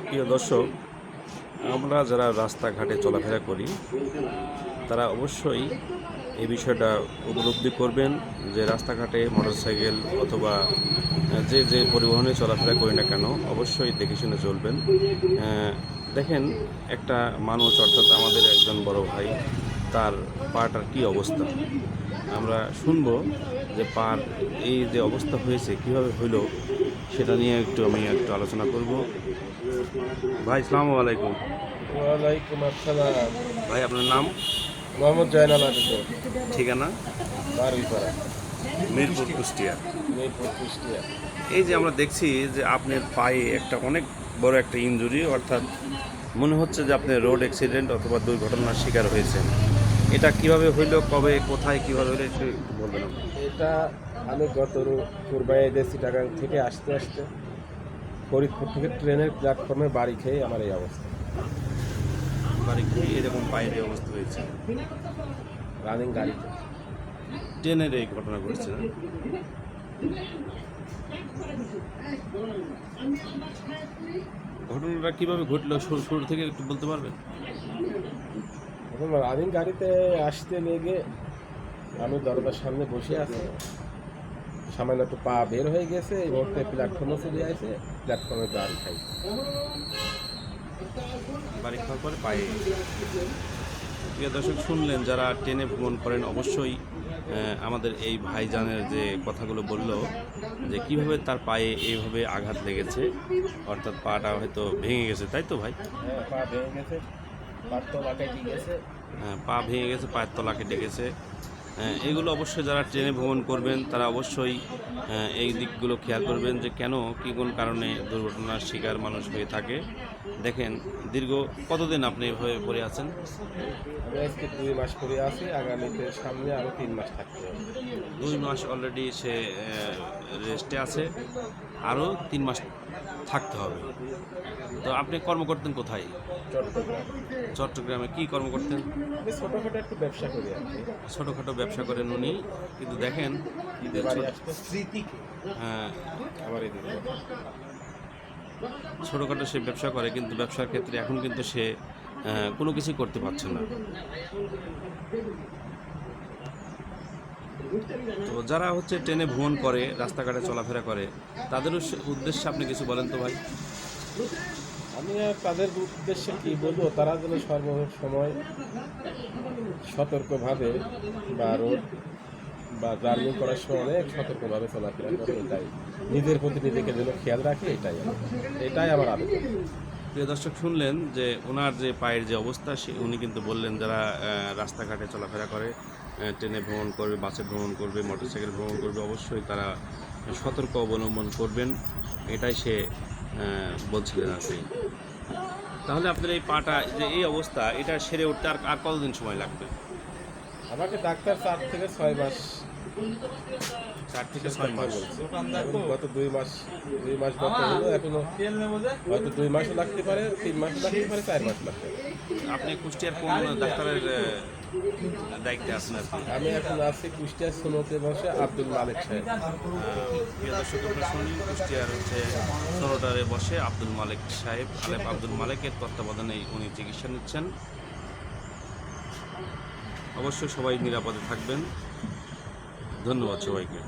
প্রিয় দর্শক, আমরা যারা রাস্তাঘাটে চলাফেরা করি তারা অবশ্যই এই বিষয়টা উপলব্ধি করবেন যে রাস্তাঘাটে মোটরসাইকেল অথবা যে পরিবহনে চলাফেরা করি না কেন অবশ্যই দেখে শুনে চলবেন। দেখেন, একটা মানুষ অর্থাৎ আমাদের একজন বড় ভাই, তার পাটার কী অবস্থা আমরা শুনবো যে পার এই যে অবস্থা হয়েছে কিভাবে হইলো সেটা নিয়ে আমি একটু আলোচনা করব। ভাই আসসালামু আলাইকুম। ওয়ালাইকুম আসসালাম। ভাই আপনার নাম? মোহাম্মদ জয়নাল আবেদন। ঠিকানা? বারুইপাড়া, মিরপুর, কুষ্টিয়া। মিরপুর, কুষ্টিয়া। এই যে আমরা দেখছি যে আপনার পায়ে একটা অনেক বড় একটা ইনজুরি, অর্থাৎ মনে হচ্ছে যে আপনি রোড অ্যাক্সিডেন্ট অথবা দুর্ঘটনার শিকার হয়েছেন। এটা কিভাবে হইলো, কবে, কোথায়, কিভাবে হইলো একটু বলবেন আপনি? এটা আমি গত কুরবানি চিটাগাং থেকে আসতে ফরিদপুর থেকে ট্রেনের প্ল্যাটফর্মে বাড়ি খেয়ে আমার এই অবস্থা। বাড়ি গিয়ে এরকম পায়ের এই অবস্থা হয়েছে, রানিং গাড়িতে। ট্রেনের এই ঘটনা ঘটছে না? ঘটনাটা কিভাবে ঘটলো শুরু থেকে একটু বলতে পারবেন? এখন রানিং গাড়িতে আসতে লেগে আমি দরজার সামনে বসে আছি, সামান্য একটু পা বের হয়ে গেছে, এই মুহূর্তে প্ল্যাটফর্মে চলে আসে, প্ল্যাটফর্মে গাড়ি খাই। বাড়ি খাওয়ার পরে পায়ে। প্রিয় দর্শক, শুনলেন, যারা ট্রেনে ভ্রমণ করেন অবশ্যই আমাদের এই ভাইজানের যে কথাগুলো বলল যে কিভাবে তার পায়ে এইভাবে আঘাত লেগেছে, অর্থাৎ পাটা হয়তো ভেঙে গেছে, তাই তো ভাই? হ্যাঁ, পা ভেঙে গেছে, পার তলা কেটে গেছে। পা ভেঙে গেছে, পায়ের তলা কেটে গেছে। এগুলো অবশ্যই যারা ট্রেনে ভ্রমণ করবেন তারা অবশ্যই এই দিকগুলো খেয়াল করবেন যে কেন, কী কোন কারণে দুর্ঘটনার শিকার মানুষ হয়ে থাকে। দেখেন, দীর্ঘ কতদিন আপনি এভাবে পড়ে আছেন? আমি আজকে 2 মাস পরে আছি, আগামীতে সামনে আরও 3 মাস থাকতে হবে। 2 মাস অলরেডি সে রেস্টে আছে, আরও 3 মাস থাকতে হবে। তো আপনি কর্ম করতেন কোথায়? চট্টগ্রাম। চট্টগ্রামে কি কর্ম করতেন? আমি ছোটোখাটো একটু ব্যবসা করি আর কি। ছোটোখাটো ব্যবসা করেন উনি, কিন্তু দেখেন ঈদে বাড়ি আসতে স্মৃতিকে আমার এই দিকে ছোটোখাটো সে ব্যবসা করে, কিন্তু ব্যবসার ক্ষেত্রে এখন কিন্তু সে কোনো কিছুই করতে পারছে না। তো যারা হচ্ছে ট্রেনে ভ্রমণ করে, রাস্তাঘাটে চলাফেরা করে, তাদের উদ্দেশ্যে আপনি কিছু বলেন তো ভাই। আমি আর তাদের উদ্দেশ্যে কী বলবো, তারা যেন সর্বসময় সতর্কভাবে বা রোড বা জার্নি করার সময় অনেক সতর্কভাবে চলাফেরা করে, এটাই নিজের প্রতি নিজেকে যেন খেয়াল রাখে, এটাই আমার আবেদন। প্রিয় দর্শক, শুনলেন যে ওনার যে পায়ের যে অবস্থা, উনি কিন্তু বললেন যারা রাস্তাঘাটে চলাফেরা করে, ট্রেনে ভ্রমণ করবে, বাসে ভ্রমণ করবে, মোটরসাইকেল ভ্রমণ করবে, অবশ্যই তারা সতর্ক অবলম্বন করবেন, এটাই সে বলছিলেন আর কি। তাহলে আপনার এই পাটা যে এই অবস্থা, এটা সেরে উঠতে আর কতদিন সময় লাগবে? আমাকে ডাক্তার 4 থেকে 6 মাস 4 থেকে 6 মাস। গত 2 মাস গত হলো, এখনো হয়তো 2 মাসও লাগতে পারে, 3 মাসও লাগতে পারে, 4 মাস লাগতে পারে। আপনি কুষ্টিয়ার কোন ডাক্তারের দায়িত্বে আছেন আর কি? আমি এখন আছি কুষ্টিয়ার সোনোতে বসে আব্দুল মালিক সাহেব। প্রিয় দর্শক, আমরা শুনি কুষ্টিয়ার হচ্ছে সোনোটারে বসে আব্দুল মালিক সাহেব, আলেপ আব্দুল মালিকের তত্ত্বাবধানে উনি চিকিৎসা নিচ্ছেন। অবশ্যই সবাই নিরাপদে থাকবেন। ধন্যবাদ সবাইকে।